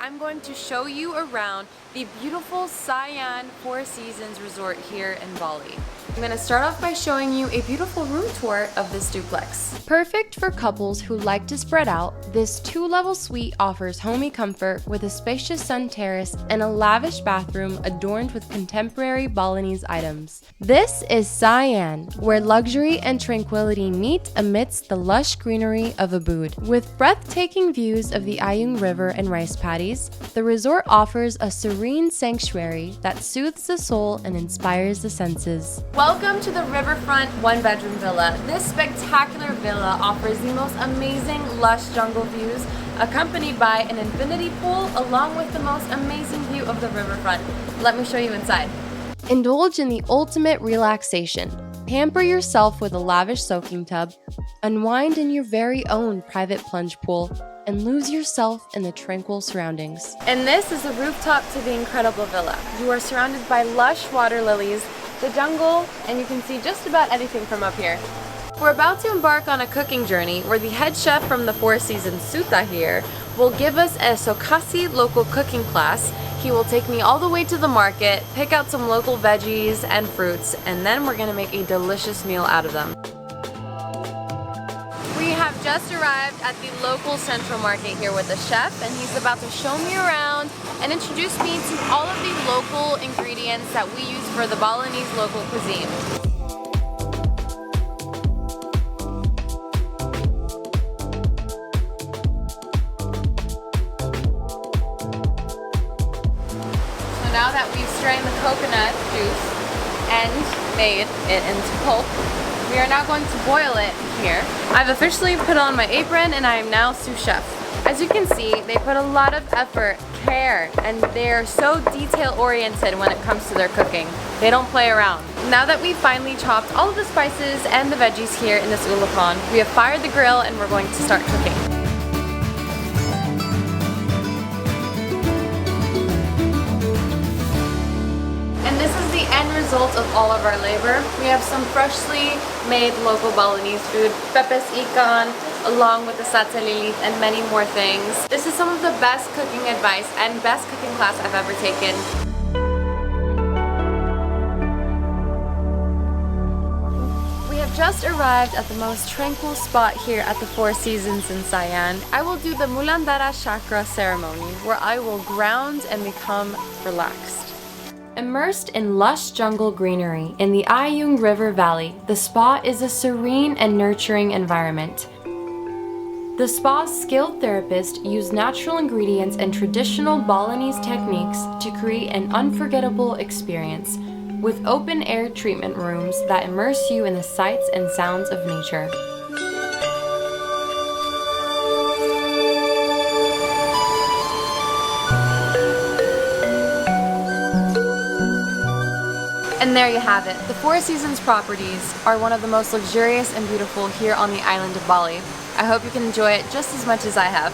I'm going to show you around the beautiful Sayan Four Seasons Resort here in Bali. I'm going to start off by showing you a beautiful room tour of this duplex. Perfect for couples who like to spread out, this two-level suite offers homey comfort with a spacious sun terrace and a lavish bathroom adorned with contemporary Balinese items. This is Sayan, where luxury and tranquility meet amidst the lush greenery of Ubud. With breathtaking views of the Ayung River and rice paddies, the resort offers a serene sanctuary that soothes the soul and inspires the senses. Welcome to the riverfront one-bedroom villa. This spectacular villa offers the most amazing lush jungle views, accompanied by an infinity pool along with the most amazing view of the riverfront. Let me show you inside. Indulge in the ultimate relaxation. Pamper yourself with a lavish soaking tub, unwind in your very own private plunge pool, and lose yourself in the tranquil surroundings. And this is the rooftop to the incredible villa. You are surrounded by lush water lilies, the jungle, and you can see just about anything from up here. We're about to embark on a cooking journey where the head chef from the Four Seasons Sutta here will give us a Sokasi local cooking class. He will take me all the way to the market, pick out some local veggies and fruits, and then we're gonna make a delicious meal out of them. We have just arrived at the local central market here with the chef, and he's about to show me around and introduce me to all of the local ingredients that we use for the Balinese local cuisine. So now that we've strained the coconut juice and made it into pulp, we are now going to boil it here. I've officially put on my apron and I am now sous chef. As you can see, they put a lot of effort, care, and they're so detail-oriented when it comes to their cooking. They don't play around. Now that we've finally chopped all of the spices and the veggies here in this ulapan, we have fired the grill and we're going to start cooking. This is the end result of all of our labor. We have some freshly made local Balinese food, pepes ikan, along with the satay lilit and many more things. This is some of the best cooking advice and best cooking class I've ever taken. We have just arrived at the most tranquil spot here at the Four Seasons in Sayan. I will do the Mulandara Chakra ceremony where I will ground and become relaxed. Immersed in lush jungle greenery in the Ayung River Valley, the spa is a serene and nurturing environment. The spa's skilled therapists use natural ingredients and traditional Balinese techniques to create an unforgettable experience, with open-air treatment rooms that immerse you in the sights and sounds of nature. And there you have it. The Four Seasons properties are one of the most luxurious and beautiful here on the island of Bali. I hope you can enjoy it just as much as I have.